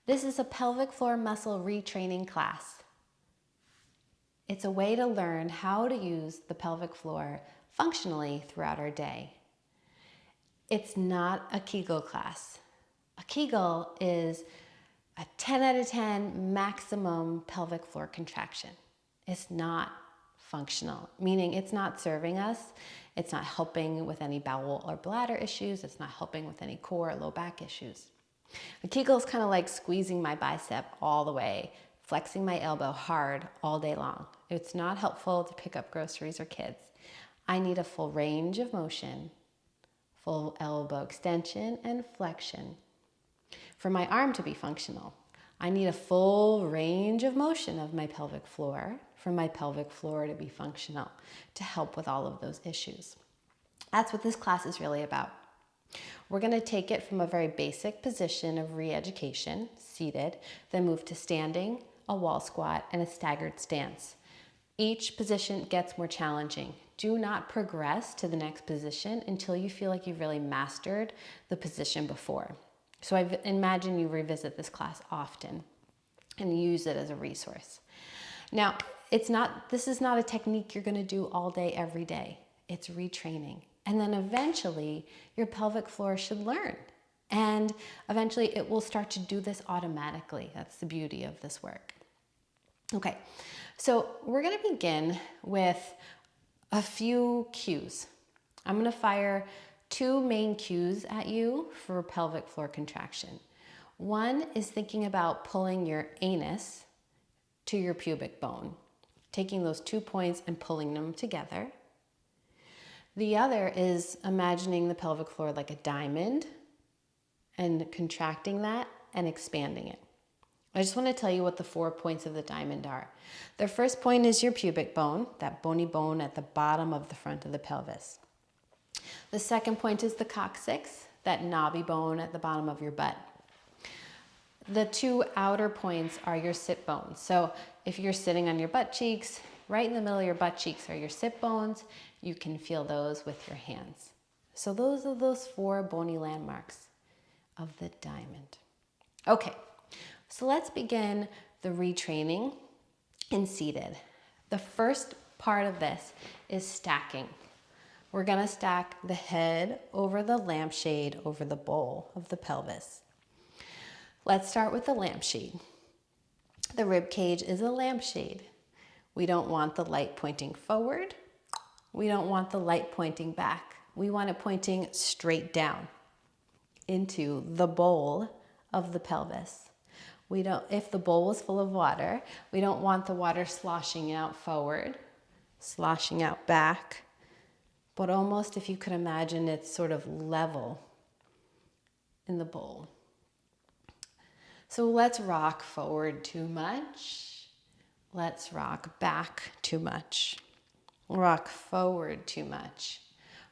This is a pelvic floor muscle retraining class. It's a way to learn how to use the pelvic floor functionally throughout our day. It's not a Kegel class. A Kegel is a 10 out of 10 maximum pelvic floor contraction. It's not functional, meaning it's not serving us. It's not helping with any bowel or bladder issues. It's not helping with any core or low back issues. A Kegel is kind of like squeezing my bicep all the way, flexing my elbow hard all day long. It's not helpful to pick up groceries or kids. I need a full range of motion, full elbow extension and flexion. For my arm to be functional, I need a full range of motion of my pelvic floor for my pelvic floor to be functional, to help with all of those issues. That's what this class is really about. We're going to take it from a very basic position of re-education, seated, then move to standing, a wall squat, and a staggered stance. Each position gets more challenging. Do not progress to the next position until you feel like you've really mastered the position before. So I imagine you revisit this class often and use it as a resource. Now, this is not a technique you're going to do all day, every day. It's retraining. And then eventually your pelvic floor should learn. And eventually it will start to do this automatically. That's the beauty of this work. Okay, so we're going to begin with a few cues. I'm going to fire 2 main cues at you for pelvic floor contraction. One is thinking about pulling your anus to your pubic bone, taking those 2 points and pulling them together. The other is imagining the pelvic floor like a diamond and contracting that and expanding it. I just want to tell you what the 4 points of the diamond are. The first point is your pubic bone, that bony bone at the bottom of the front of the pelvis. The second point is the coccyx, that knobby bone at the bottom of your butt. The 2 outer points are your sit bones. So if you're sitting on your butt cheeks, right in the middle of your butt cheeks are your sit bones. You can feel those with your hands. So those are those 4 bony landmarks of the diamond. Okay, so let's begin the retraining in seated. The first part of this is stacking. We're gonna stack the head over the lampshade over the bowl of the pelvis. Let's start with the lampshade. The rib cage is a lampshade. We don't want the light pointing forward. We don't want the light pointing back. We want it pointing straight down into the bowl of the pelvis. If the bowl was full of water, we don't want the water sloshing out forward, sloshing out back, but almost, if you could imagine, it's sort of level in the bowl. So let's rock forward too much. Let's rock back too much. Rock forward too much.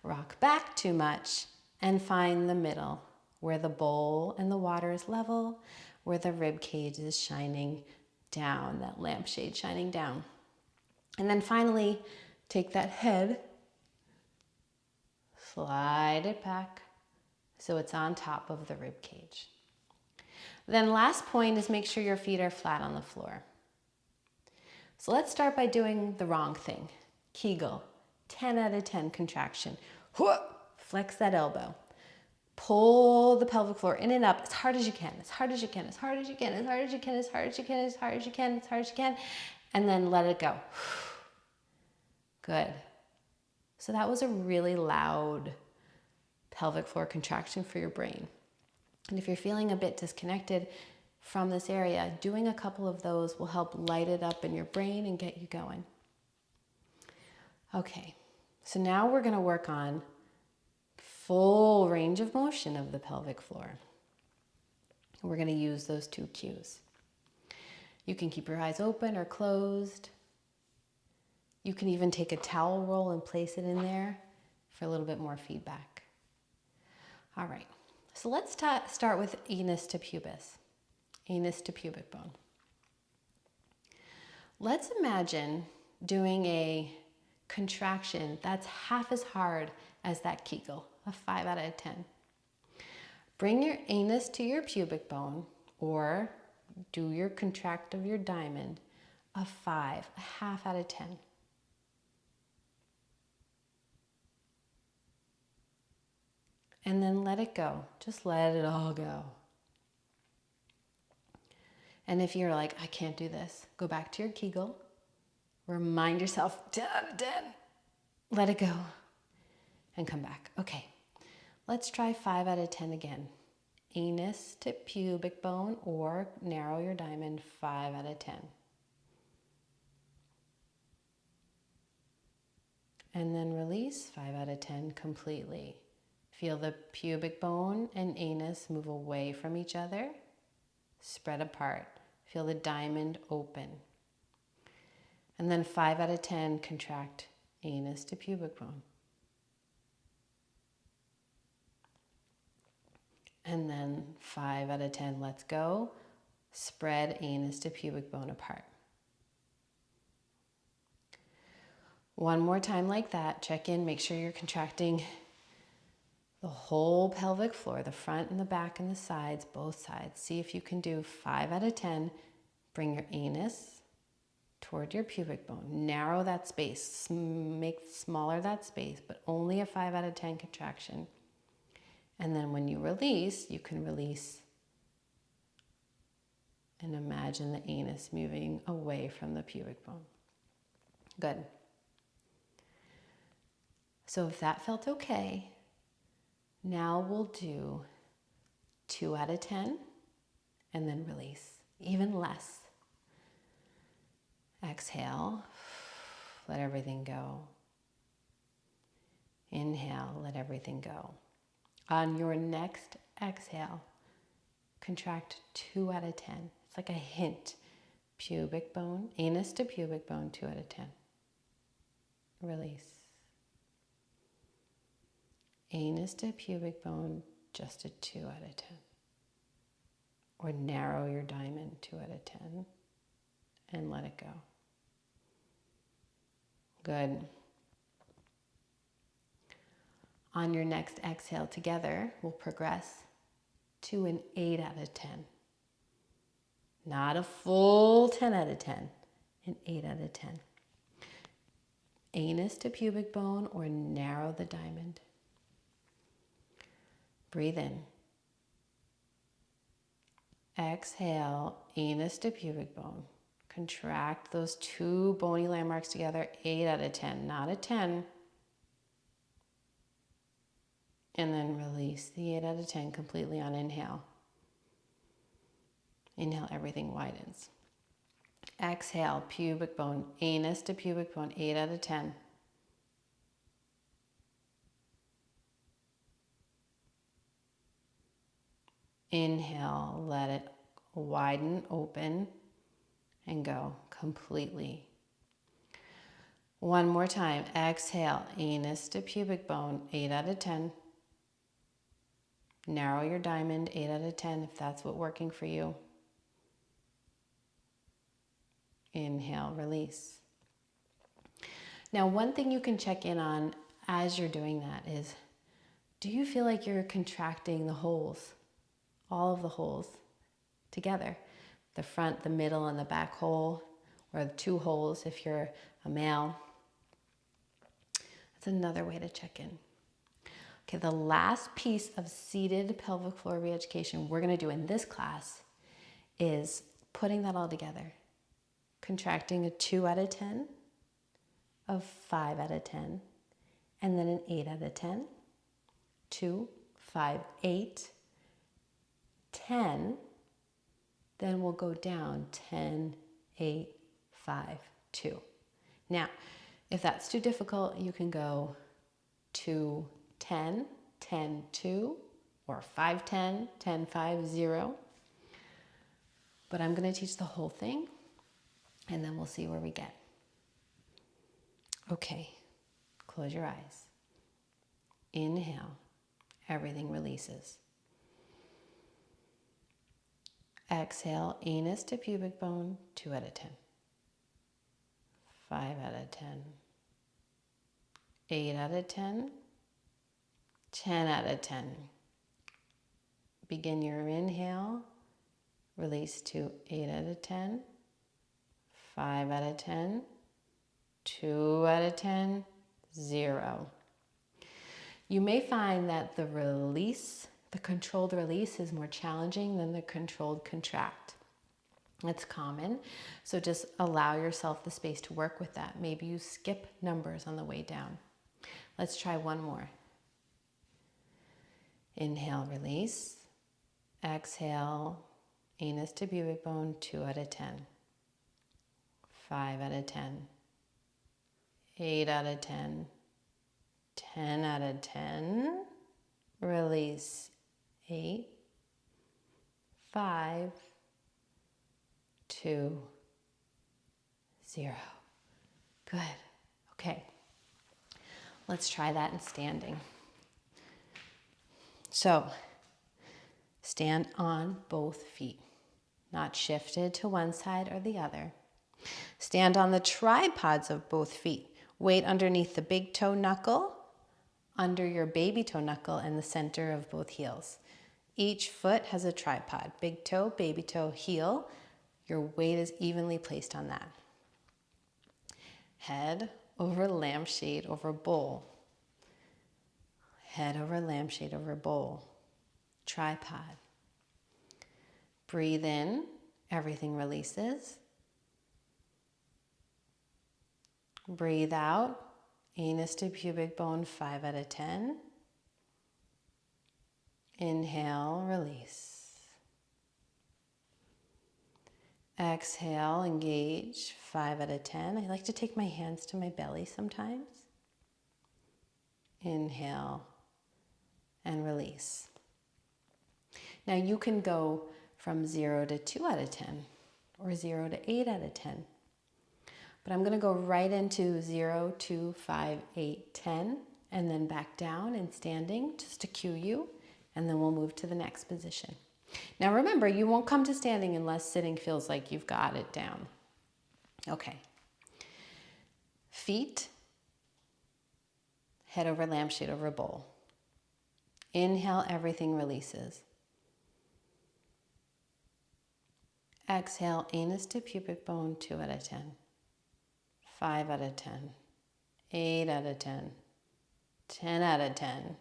Rock back too much. And find the middle, where the bowl and the water is level, where the rib cage is shining down, that lampshade shining down. And then finally, take that head, slide it back so it's on top of the rib cage. Then last point is make sure your feet are flat on the floor. So let's start by doing the wrong thing. Kegel, 10 out of 10 contraction. Flex that elbow. Pull the pelvic floor in and up as hard as you can, as hard as you can, as hard as you can, as hard as you can, as hard as you can, as hard as you can, as hard as you can, and then let it go. Good. So that was a really loud pelvic floor contraction for your brain. And if you're feeling a bit disconnected from this area, doing a couple of those will help light it up in your brain and get you going. Okay, so now we're going to work on full range of motion of the pelvic floor. We're going to use those 2 cues. You can keep your eyes open or closed. You can even take a towel roll and place it in there for a little bit more feedback. All right, so let's start with anus to pubis, anus to pubic bone. Let's imagine doing a contraction that's half as hard as that Kegel, a 5 out of 10. Bring your anus to your pubic bone, or do your contract of your diamond a 5, a half out of 10. And then let it go. Just let it all go. And if you're like, I can't do this, go back to your Kegel. Remind yourself, 10 out of 10. Let it go. And come back. Okay, let's try 5 out of 10 again. Anus to pubic bone, or narrow your diamond, 5 out of 10. And then release 5 out of 10 completely. Feel the pubic bone and anus move away from each other, spread apart. Feel the diamond open. And then 5 out of 10, contract anus to pubic bone. And then 5 out of 10, let's go. Spread anus to pubic bone apart. One more time like that. Check in, make sure you're contracting the whole pelvic floor, the front and the back and the sides, both sides. See if you can do 5 out of 10. Bring your anus toward your pubic bone. Narrow that space. Make smaller that space, but only a 5 out of 10 contraction. And then when you release, you can release and imagine the anus moving away from the pubic bone. Good. So if that felt okay, now we'll do 2 out of 10 and then release, even less. Exhale, let everything go. Inhale, let everything go. On your next exhale, contract 2 out of 10. It's like a hint. Pubic bone, anus to pubic bone, 2 out of 10. Release. Anus to pubic bone, just a 2 out of 10. Or narrow your diamond, 2 out of 10, and let it go. Good. On your next exhale together, we'll progress to an 8 out of 10. Not a full 10 out of 10, an 8 out of 10. Anus to pubic bone, or narrow the diamond. Breathe in. Exhale, anus to pubic bone. Contract those 2 bony landmarks together, 8 out of 10, not a 10. And then release the 8 out of 10 completely on inhale. Inhale, everything widens. Exhale, pubic bone, anus to pubic bone, 8 out of 10. Inhale, let it widen, open, and go completely. One more time. Exhale, anus to pubic bone, 8 out of 10. Narrow your diamond, 8 out of 10, if that's what's working for you. Inhale, release. Now, one thing you can check in on as you're doing that is, do you feel like you're contracting the holes, all of the holes together? The front, the middle, and the back hole, or the 2 holes if you're a male. That's another way to check in. Okay, the last piece of seated pelvic floor re-education we're going to do in this class is putting that all together. Contracting a 2 out of 10, a 5 out of 10, and then an 8 out of 10, 2, 5, 8, 10, then we'll go down 10, 8, 5, 2. Now, if that's too difficult, you can go 2, 10, 10, 2, or 5, 10, 10, 5, 0. But I'm going to teach the whole thing, and then we'll see where we get. Okay, close your eyes. Inhale, everything releases. Exhale, anus to pubic bone, 2 out of 10. 5 out of 10. 8 out of 10. 10 out of 10. Begin your inhale. release to 8 out of 10, 5 out of 10, 2 out of 10, 0. You may find that the release, the controlled release, is more challenging than the controlled contract. It's common, so just allow yourself the space to work with that. Maybe you skip numbers on the way down. Let's try one more. Inhale, release. Exhale, anus to pubic bone, 2 out of 10. 5 out of 10. 8 out of 10. 10 out of 10. Release. 8. 5. 2. 0. Good. Okay. Let's try that in standing. So, stand on both feet, not shifted to one side or the other. Stand on the tripods of both feet. Weight underneath the big toe knuckle, under your baby toe knuckle, and the center of both heels. Each foot has a tripod. Big toe, baby toe, heel. Your weight is evenly placed on that. Head over lampshade over bowl. Head over lampshade over bowl. Tripod. Breathe in, everything releases. Breathe out, anus to pubic bone, 5 out of 10. Inhale, release. Exhale, engage, 5 out of 10. I like to take my hands to my belly sometimes. Inhale and release. Now you can go from 0 to 2 out of 10 or 0 to 8 out of 10. But I'm going to go right into 0, 2, 5, 8, 10, and then back down and standing just to cue you, and then we'll move to the next position. Now remember, you won't come to standing unless sitting feels like you've got it down. Okay. Feet, head over lampshade over bowl. Inhale, everything releases. Exhale, anus to pubic bone, 2 out of 10. 5 out of 10. 8 out of 10. 10 out of 10.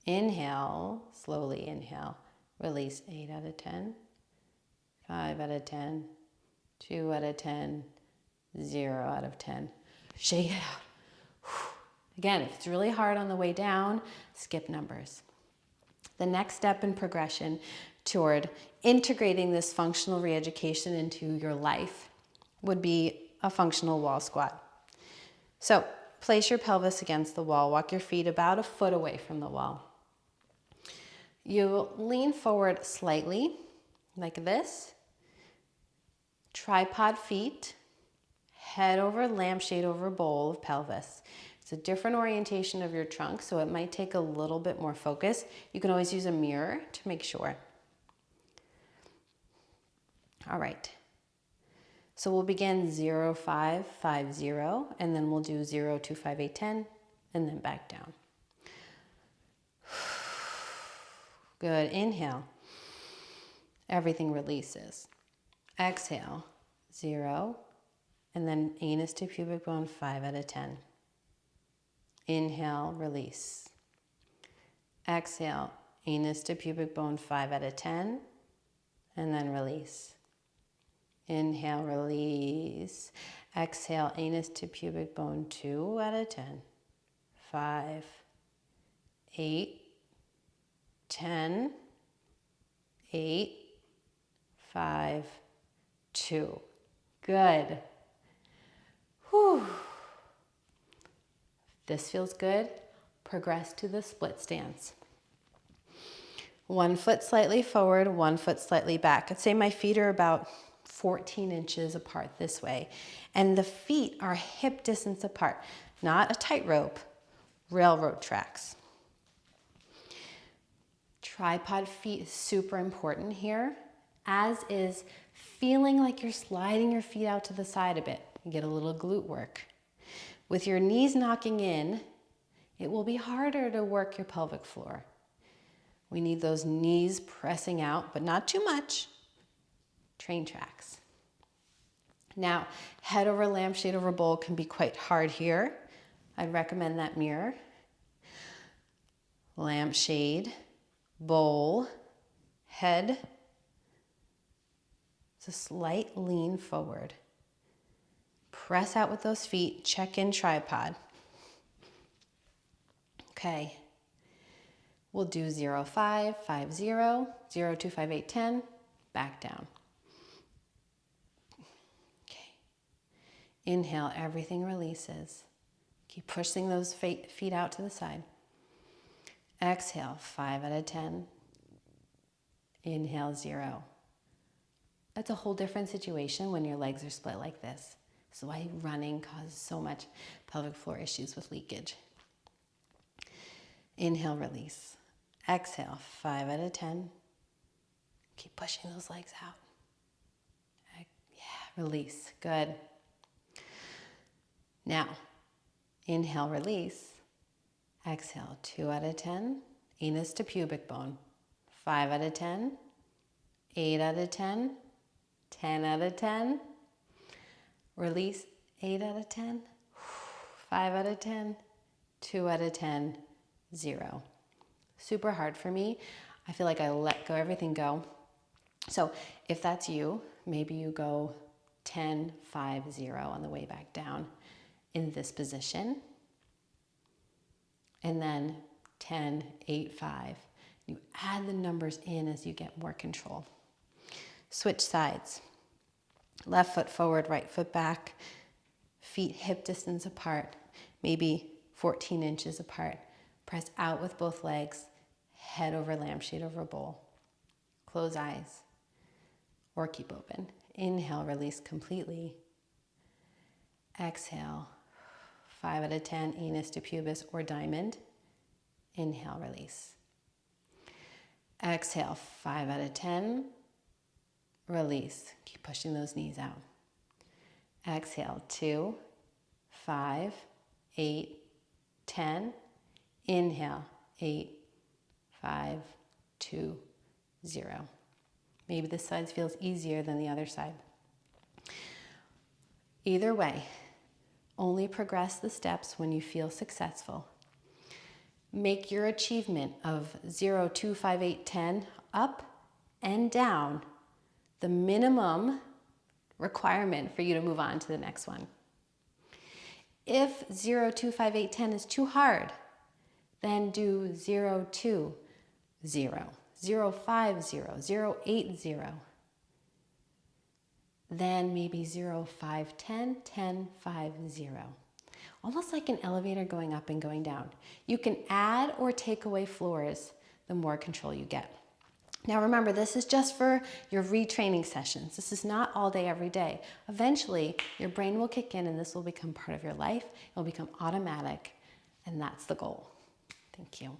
Inhale, slowly inhale. Release, 8 out of 10. 5 out of 10. 2 out of 10. 0 out of 10. Shake it out. Again, if it's really hard on the way down, skip numbers. The next step in progression toward integrating this functional re-education into your life would be a functional wall squat. So place your pelvis against the wall. Walk your feet about a foot away from the wall. You lean forward slightly, like this. Tripod feet, head over lampshade over bowl of pelvis. It's a different orientation of your trunk, so it might take a little bit more focus. You can always use a mirror to make sure. All right. So we'll begin 0, 5, 5, 0, and then we'll do 0, 2, 5, 8, 10, and then back down. Good. Inhale. Everything releases. Exhale. 0, and then anus to pubic bone, 5 out of 10. Inhale, release. Exhale, anus to pubic bone, 5 out of 10, and then release. Inhale, release. Exhale, anus to pubic bone, 2 out of 10. 5, 8, 10, 8, 5, 2. Good. Whew. This feels good. Progress to the split stance. 1 foot slightly forward, 1 foot slightly back. I'd say my feet are about 14 inches apart this way. And the feet are hip distance apart, not a tightrope, railroad tracks. Tripod feet is super important here, as is feeling like you're sliding your feet out to the side a bit. You get a little glute work. With your knees knocking in, it will be harder to work your pelvic floor. We need those knees pressing out, but not too much. train tracks. Now, head over lampshade over bowl can be quite hard here. I'd recommend that mirror. Lampshade, bowl, head. It's a slight lean forward. Press out with those feet, check in tripod. Okay. We'll do 0, 5, 5, 0, 0, 2, 5, 8, 10, back down. Okay. Inhale, everything releases. Keep pushing those feet out to the side. Exhale, 5 out of 10. Inhale, 0. That's a whole different situation when your legs are split like this. This is why running causes so much pelvic floor issues with leakage. Inhale, release. Exhale, 5 out of 10. Keep pushing those legs out. Yeah, release. Good. Now, inhale, release. Exhale, 2 out of 10. Anus to pubic bone. 5 out of 10. 8 out of 10. 10 out of 10. Release. 8 out of 10. 5 out of 10. 2 out of 10. 0. Super hard for me. I feel like I let everything go. So if that's you, maybe you go 10, 5, 0 on the way back down in this position. And then 10, 8, 5. You add the numbers in as you get more control. Switch sides. Left foot forward, right foot back. Feet hip distance apart, maybe 14 inches apart. Press out with both legs, head over lampshade over bowl. Close eyes or keep open. Inhale, release completely. Exhale, 5 out of 10, anus to pubis or diamond. Inhale, release. Exhale, 5 out of 10, release. Keep pushing those knees out. Exhale, 2, 5, 8, 10. Inhale, 8, 5, 2, 0. Maybe this side feels easier than the other side. Either way, only progress the steps when you feel successful. Make your achievement of 0, 2, 5, 8, 10 up and down the minimum requirement for you to move on to the next one. If 0, 2, 5, 8, 10 is too hard, then do 0, 2, 0, 0, 5, 0, 0, 8, 0. Then maybe 0, 5, 10, 10, 5, 0. Almost like an elevator going up and going down. You can add or take away floors the more control you get. Now remember, this is just for your retraining sessions. This is not all day, every day. Eventually, your brain will kick in and this will become part of your life. It will become automatic, and that's the goal. Thank you.